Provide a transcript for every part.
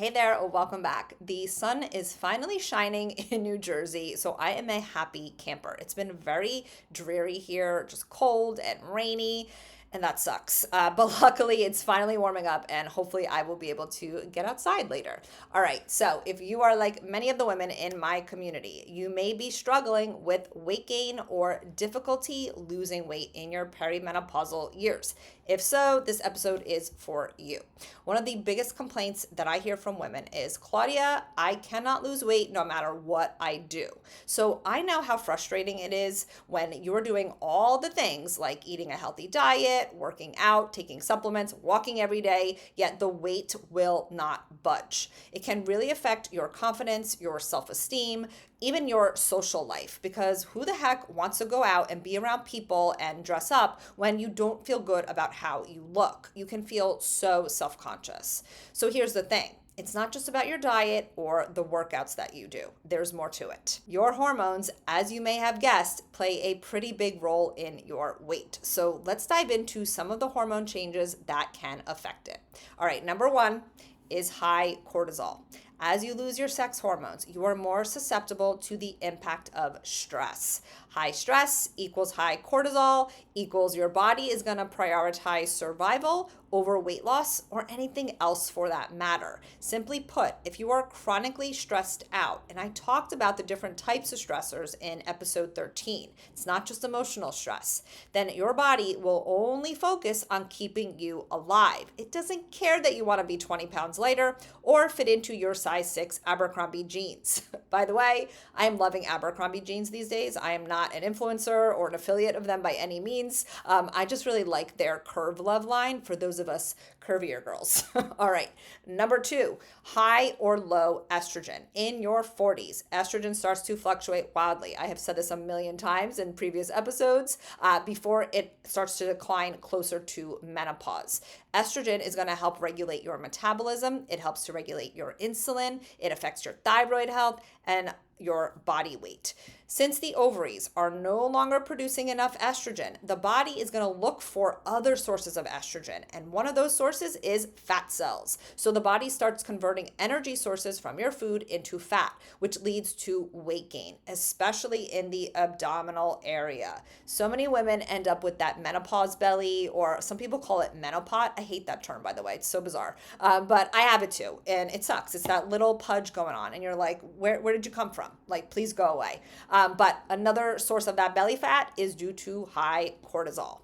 Hey there, welcome back. The sun is finally shining in New Jersey, so I am a happy camper. It's been very dreary here, just cold and rainy, and that sucks. But luckily, it's finally warming up, and hopefully, I will be able to get outside later. All right, so if you are like many of the women in my community, you may be struggling with weight gain or difficulty losing weight in your perimenopausal years. If so, this episode is for you. One of the biggest complaints that I hear from women is, Claudia, I cannot lose weight no matter what I do. So I know how frustrating it is when you're doing all the things like eating a healthy diet, working out, taking supplements, walking every day, yet the weight will not budge. It can really affect your confidence, your self-esteem, even your social life, because who the heck wants to go out and be around people and dress up when you don't feel good about how you look? You can feel so self-conscious. So here's the thing. It's not just about your diet or the workouts that you do. There's more to it. Your hormones, as you may have guessed, play a pretty big role in your weight. So let's dive into some of the hormone changes that can affect it. All right, number one is high cortisol. As you lose your sex hormones, you are more susceptible to the impact of stress. High stress equals high cortisol equals your body is going to prioritize survival over weight loss or anything else for that matter. Simply put, if you are chronically stressed out, and I talked about the different types of stressors in episode 13, it's not just emotional stress, then your body will only focus on keeping you alive. It doesn't care that you want to be 20 pounds lighter or fit into your size 6 Abercrombie jeans. By the way, I am loving Abercrombie jeans these days. I am not an influencer or an affiliate of them by any means. I just really like their Curve Love line for those of us curvier girls. All right. Number two, high or low estrogen. In your 40s, estrogen starts to fluctuate wildly. I have said this a million times in previous episodes before it starts to decline closer to menopause. Estrogen is going to help regulate your metabolism. It helps to regulate your insulin. It affects your thyroid health and your body weight. Since the ovaries are no longer producing enough estrogen, the body is going to look for other sources of estrogen. And one of those sources is fat cells. So the body starts converting energy sources from your food into fat, which leads to weight gain, especially in the abdominal area. So many women end up with that menopause belly, or some people call it menopause. I hate that term, by the way. It's so bizarre. But I have it too. And it sucks. It's that little pudge going on. And you're like, where did you come from? Like, please go away. But another source of that belly fat is due to high cortisol.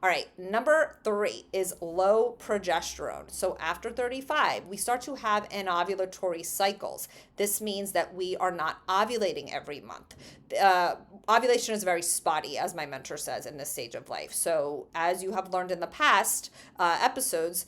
All right, number 3 is low progesterone. So after 35, we start to have anovulatory cycles. This means that we are not ovulating every month. Ovulation is very spotty, as my mentor says, in this stage of life. So as you have learned in the past episodes,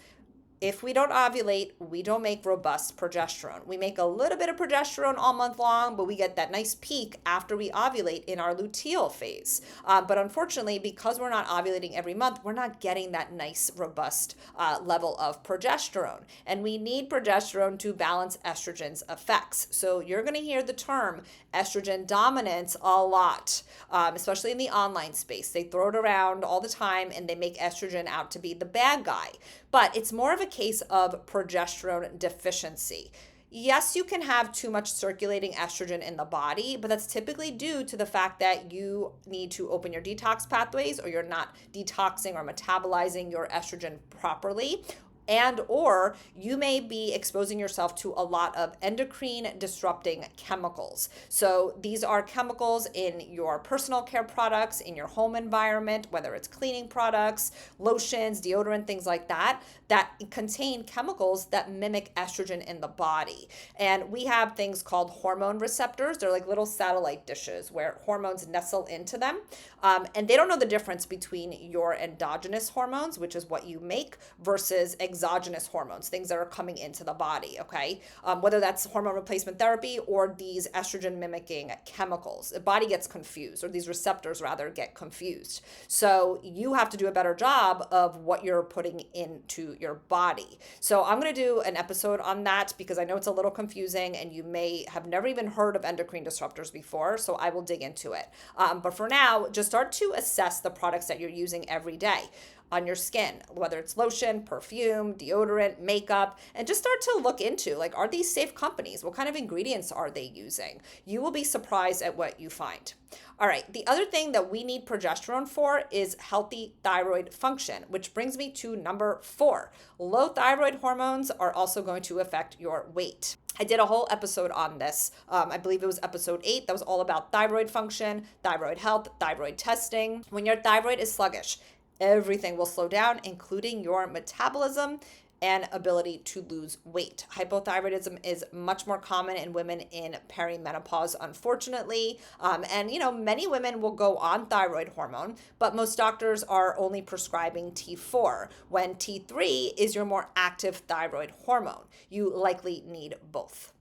if we don't ovulate, we don't make robust progesterone. We make a little bit of progesterone all month long, but we get that nice peak after we ovulate in our luteal phase. But unfortunately, because we're not ovulating every month, we're not getting that nice, robust level of progesterone. And we need progesterone to balance estrogen's effects. So you're going to hear the term estrogen dominance a lot, especially in the online space. They throw it around all the time and they make estrogen out to be the bad guy. But it's more of a case of progesterone deficiency. Yes, you can have too much circulating estrogen in the body, but that's typically due to the fact that you need to open your detox pathways, or you're not detoxing or metabolizing your estrogen properly. And or you may be exposing yourself to a lot of endocrine disrupting chemicals. So these are chemicals in your personal care products, in your home environment, whether it's cleaning products, lotions, deodorant, things like that, that contain chemicals that mimic estrogen in the body. And we have things called hormone receptors. They're like little satellite dishes where hormones nestle into them. And they don't know the difference between your endogenous hormones, which is what you make, versus exogenous hormones, things that are coming into the body, okay? Whether that's hormone replacement therapy or these estrogen mimicking chemicals. The body gets confused, or these receptors rather get confused. So you have to do a better job of what you're putting into your body. So I'm going to do an episode on that because I know it's a little confusing and you may have never even heard of endocrine disruptors before, so I will dig into it. But for now, just start to assess the products that you're using every day. on your skin, whether it's lotion, perfume, deodorant, makeup, and just start to look into like, are these safe companies? What kind of ingredients are they using? You will be surprised at what you find. All right, the other thing that we need progesterone for is healthy thyroid function, which brings me to number 4. Low thyroid hormones are also going to affect your weight. I did a whole episode on this. I believe it was episode 8. That was all about thyroid function, thyroid health, thyroid testing. When your thyroid is sluggish, everything will slow down, including your metabolism and ability to lose weight. Hypothyroidism is much more common in women in perimenopause, unfortunately. And many women will go on thyroid hormone, but most doctors are only prescribing T4, when T3 is your more active thyroid hormone. You likely need both.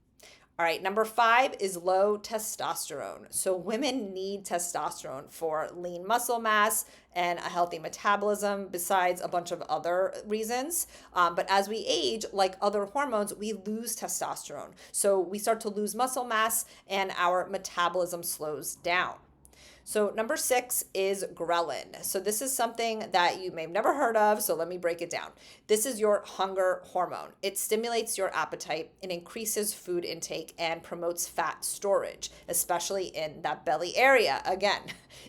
All right, number 5 is low testosterone. So women need testosterone for lean muscle mass and a healthy metabolism, besides a bunch of other reasons. But as we age, like other hormones, we lose testosterone. So we start to lose muscle mass and our metabolism slows down. So number 6 is ghrelin. So this is something that you may have never heard of, so let me break it down. This is your hunger hormone. It stimulates your appetite, it increases food intake, and promotes fat storage, especially in that belly area. Again,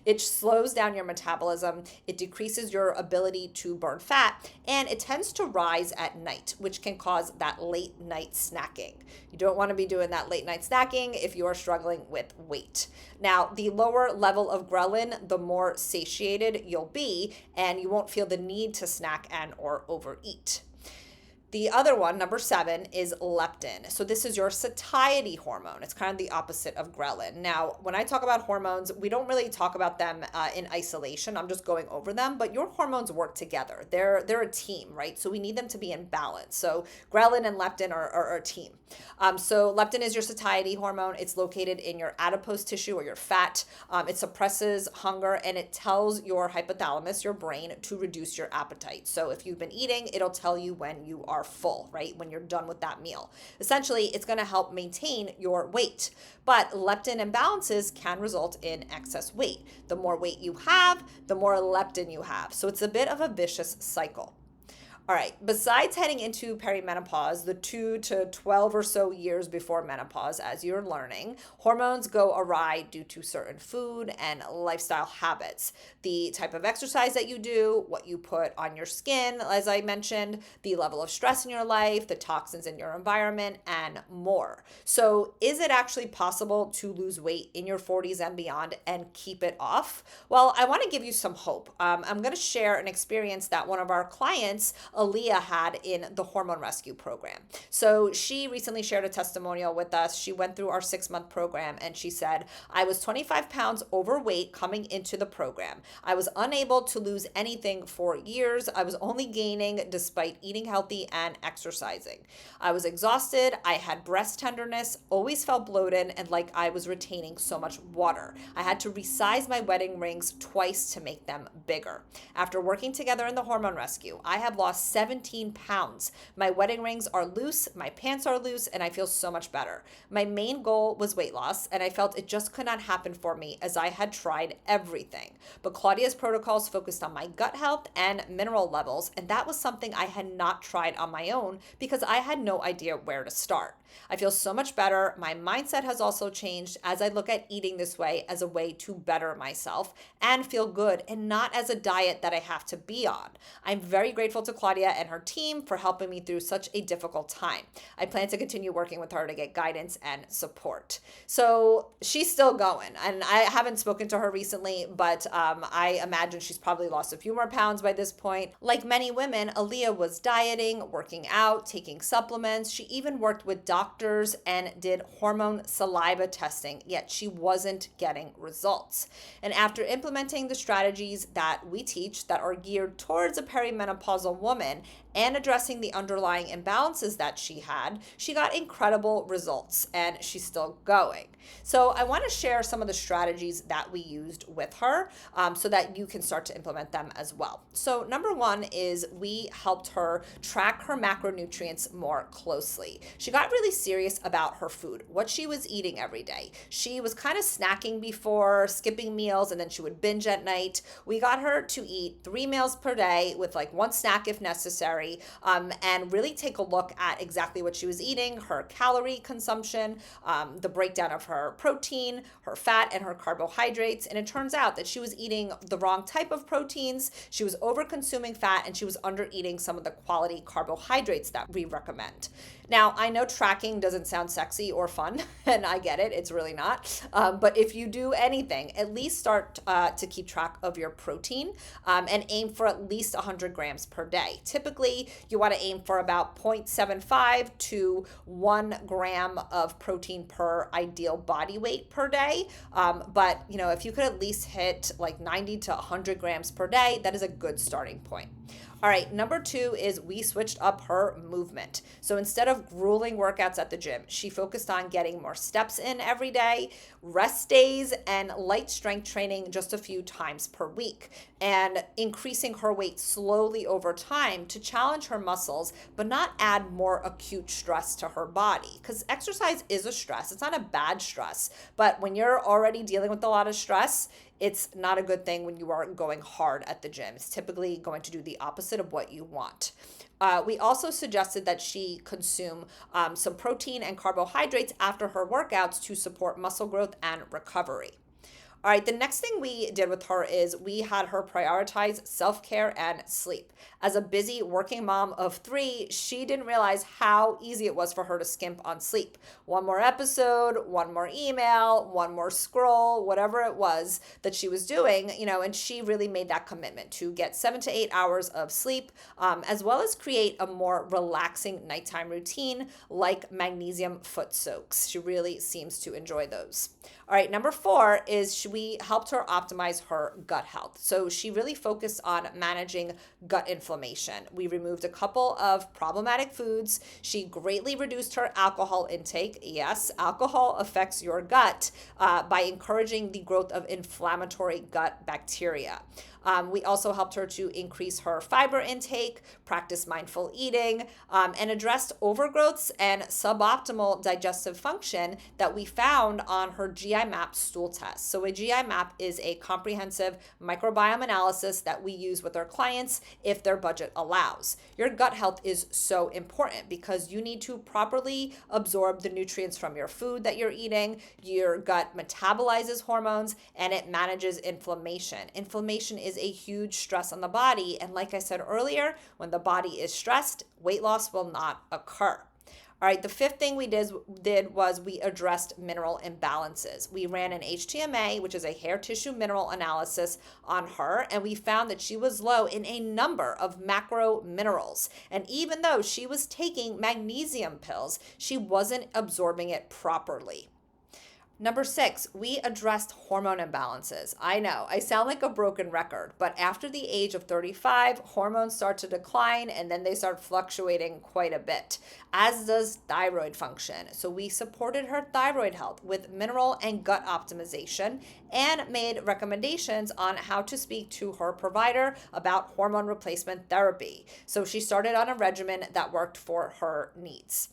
it slows down your metabolism, it decreases your ability to burn fat, and it tends to rise at night, which can cause that late night snacking. You don't want to be doing that late night snacking if you are struggling with weight. Now, the lower level of ghrelin, the more satiated you'll be, and you won't feel the need to snack and or overeat. The other one, number 7, is leptin. So this is your satiety hormone. It's kind of the opposite of ghrelin. Now, when I talk about hormones, we don't really talk about them in isolation. I'm just going over them, but your hormones work together. They're a team, right? So we need them to be in balance. So ghrelin and leptin are a team. So leptin is your satiety hormone. It's located in your adipose tissue or your fat. It suppresses hunger and it tells your hypothalamus, your brain, to reduce your appetite. So if you've been eating, it'll tell you when you are full, right? When you're done with that meal. Essentially, it's going to help maintain your weight. But leptin imbalances can result in excess weight. The more weight you have, the more leptin you have. So it's a bit of a vicious cycle. All right, besides heading into perimenopause, the 2 to 12 or so years before menopause, as you're learning, hormones go awry due to certain food and lifestyle habits. The type of exercise that you do, what you put on your skin, as I mentioned, the level of stress in your life, the toxins in your environment, and more. So is it actually possible to lose weight in your 40s and beyond and keep it off? Well, I want to give you some hope. I'm going to share an experience that one of our clients, Aleah, had in the Hormone Rescue program. So she recently shared a testimonial with us. She went through our 6-month program and she said, I was 25 pounds overweight coming into the program. I was unable to lose anything for years. I was only gaining despite eating healthy and exercising. I was exhausted. I had breast tenderness, always felt bloated, and like I was retaining so much water. I had to resize my wedding rings twice to make them bigger. After working together in the Hormone Rescue, I have lost 17 pounds. My wedding rings are loose, my pants are loose, and I feel so much better. My main goal was weight loss, and I felt it just could not happen for me as I had tried everything. But Claudia's protocols focused on my gut health and mineral levels, and that was something I had not tried on my own because I had no idea where to start. I feel so much better. My mindset has also changed as I look at eating this way as a way to better myself and feel good and not as a diet that I have to be on. I'm very grateful to Claudia and her team for helping me through such a difficult time. I plan to continue working with her to get guidance and support. So she's still going, and I haven't spoken to her recently, but I imagine she's probably lost a few more pounds by this point. Like many women, Aleah was dieting, working out, taking supplements. She even worked with doctors and did hormone saliva testing, yet she wasn't getting results. And after implementing the strategies that we teach that are geared towards a perimenopausal woman, woman and addressing the underlying imbalances that she had, she got incredible results, and she's still going. So I want to share some of the strategies that we used with her, so that you can start to implement them as well. So number one is we helped her track her macronutrients more closely. She got really serious about her food, what she was eating every day. She was kind of snacking before, skipping meals, and then she would binge at night. We got her to eat 3 meals per day with like one snack if necessary, and really take a look at exactly what she was eating, her calorie consumption, the breakdown of her protein, her fat, and her carbohydrates. And it turns out that she was eating the wrong type of proteins, she was over consuming fat, and she was under eating some of the quality carbohydrates that we recommend. Now, I know tracking doesn't sound sexy or fun, and I get it, it's really not. But if you do anything, at least start to keep track of your protein, and aim for at least 100 grams per day. Typically, you want to aim for about 0.75 to 1 gram of protein per ideal body weight per day. But if you could at least hit like 90 to 100 grams per day, that is a good starting point. All right, number 2 is we switched up her movement. So instead of grueling workouts at the gym, she focused on getting more steps in every day, rest days, and light strength training just a few times per week, and increasing her weight slowly over time to challenge her muscles, but not add more acute stress to her body. Because exercise is a stress. It's not a bad stress, but when you're already dealing with a lot of stress, it's not a good thing when you are going hard at the gym. It's typically going to do the opposite of what you want. We also suggested that she consume some protein and carbohydrates after her workouts to support muscle growth and recovery. All right, the next thing we did with her is we had her prioritize self-care and sleep. As a busy working mom of 3, she didn't realize how easy it was for her to skimp on sleep. One more episode, one more email, one more scroll, whatever it was that she was doing, and she really made that commitment to get 7 to 8 hours of sleep, as well as create a more relaxing nighttime routine like magnesium foot soaks. She really seems to enjoy those. All right, number 4 is we helped her optimize her gut health. So she really focused on managing gut inflammation. We removed a couple of problematic foods. She greatly reduced her alcohol intake. Yes, alcohol affects your gut by encouraging the growth of inflammatory gut bacteria. We also helped her to increase her fiber intake, practice mindful eating, and addressed overgrowths and suboptimal digestive function that we found on her GI map stool test. So a GI map is a comprehensive microbiome analysis that we use with our clients if their budget allows. Your gut health is so important because you need to properly absorb the nutrients from your food that you're eating. Your gut metabolizes hormones and it manages inflammation. Inflammation is a huge stress on the body. And like I said earlier, when the body is stressed, weight loss will not occur. All right, the 5th thing we did was we addressed mineral imbalances. We ran an HTMA, which is a hair tissue mineral analysis on her, and we found that she was low in a number of macro minerals. And even though she was taking magnesium pills, she wasn't absorbing it properly. Number 6, we addressed hormone imbalances. I know, I sound like a broken record, but after the age of 35, hormones start to decline and then they start fluctuating quite a bit, as does thyroid function. So we supported her thyroid health with mineral and gut optimization and made recommendations on how to speak to her provider about hormone replacement therapy. So she started on a regimen that worked for her needs.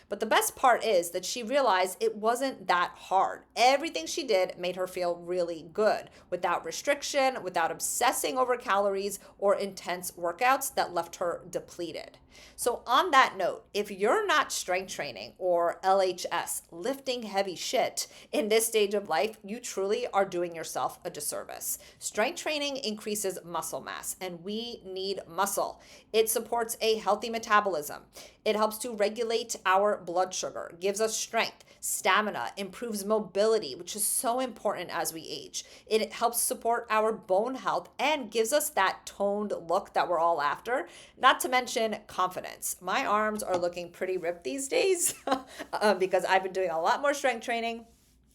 But the best part is that she realized it wasn't that hard. Everything she did made her feel really good, without restriction, without obsessing over calories or intense workouts that left her depleted. So on that note, if you're not strength training or LHS, lifting heavy shit in this stage of life, you truly are doing yourself a disservice. Strength training increases muscle mass, and we need muscle. It supports a healthy metabolism. It helps to regulate our blood sugar, gives us strength, stamina, improves mobility, which is so important as we age. It helps support our bone health and gives us that toned look that we're all after, not to mention confidence. My arms are looking pretty ripped these days because I've been doing a lot more strength training.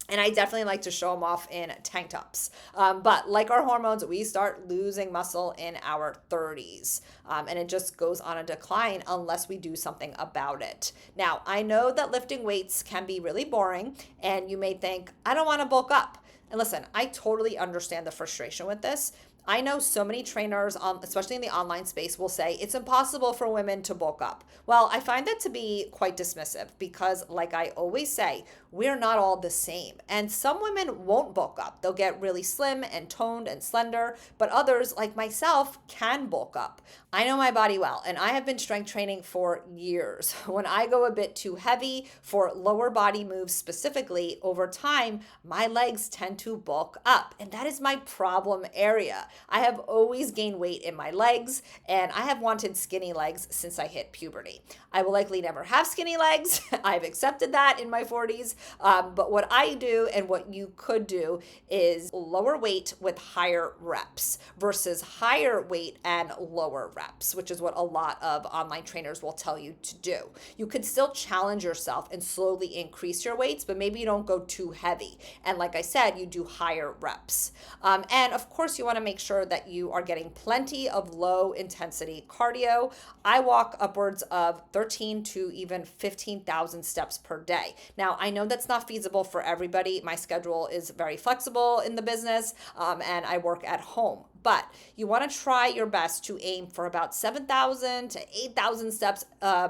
And I definitely like to show them off in tank tops. But like our hormones, we start losing muscle in our 30s. And it just goes on a decline unless we do something about it. Now, I know that lifting weights can be really boring, and you may think, I don't want to bulk up. And listen, I totally understand the frustration with this. I know so many trainers, especially in the online space, will say it's impossible for women to bulk up. Well, I find that to be quite dismissive because, like I always say, we're not all the same. And some women won't bulk up. They'll get really slim and toned and slender, but others, like myself, can bulk up. I know my body well, and I have been strength training for years. When I go a bit too heavy for lower body moves specifically, over time, my legs tend to bulk up, and that is my problem area. I have always gained weight in my legs, and I have wanted skinny legs since I hit puberty. I will likely never have skinny legs. I've accepted that in my 40s. But what I do and what you could do is lower weight with higher reps versus higher weight and lower reps, which is what a lot of online trainers will tell you to do. You could still challenge yourself and slowly increase your weights, but maybe you don't go too heavy. And like I said, you do higher reps. And of course, you want to make sure that you are getting plenty of low intensity cardio. I walk upwards of 13 to even 15,000 steps per day. Now, I know that's not feasible for everybody. My schedule is very flexible in the business, and I work at home. But you want to try your best to aim for about 7,000 to 8,000 steps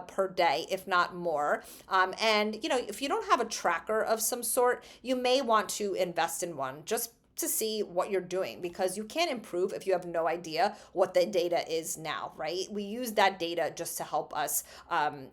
per day, if not more. And, if you don't have a tracker of some sort, you may want to invest in one just to see what you're doing, because you can't improve if you have no idea what the data is now, right? We use that data just to help us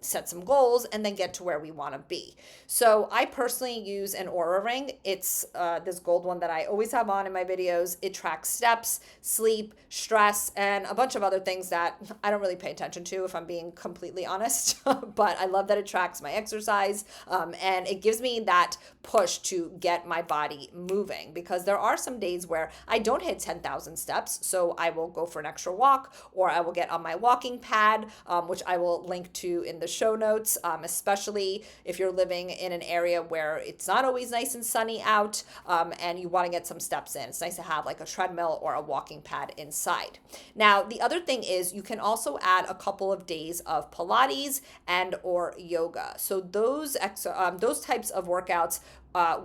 set some goals and then get to where we want to be. So I personally use an Oura ring. It's this gold one that I always have on in my videos. It tracks steps, sleep, stress, and a bunch of other things that I don't really pay attention to, if I'm being completely honest. But I love that it tracks my exercise, and it gives me that push to get my body moving, because there are some days where I don't hit 10,000 steps, so I will go for an extra walk, or I will get on my walking pad, which I will link to in the show notes, especially if you're living in an area where it's not always nice and sunny out, and you want to get some steps in. It's nice to have like a treadmill or a walking pad inside. Now, the other thing is you can also add a couple of days of Pilates and or yoga. So those types of workouts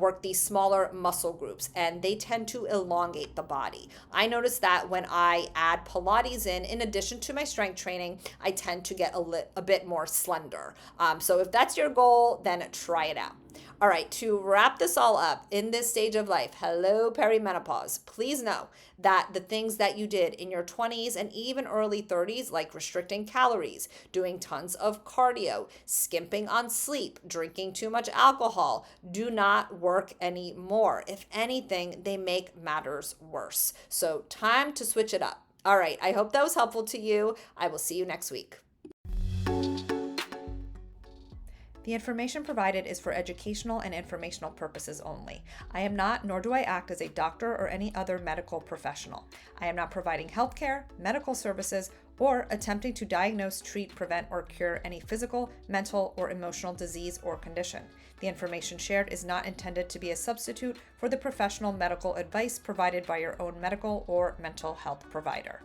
work these smaller muscle groups, and they tend to elongate the body. I notice that when I add Pilates in addition to my strength training, I tend to get a bit more slender. So if that's your goal, then try it out. All right, to wrap this all up, in this stage of life, hello perimenopause, please know that the things that you did in your 20s and even early 30s, like restricting calories, doing tons of cardio, skimping on sleep, drinking too much alcohol, do not work anymore. If anything, they make matters worse. So time to switch it up. All right, I hope that was helpful to you. I will see you next week. The information provided is for educational and informational purposes only. I am not, nor do I act as a doctor or any other medical professional. I am not providing healthcare, medical services, or attempting to diagnose, treat, prevent, or cure any physical, mental, or emotional disease or condition. The information shared is not intended to be a substitute for the professional medical advice provided by your own medical or mental health provider.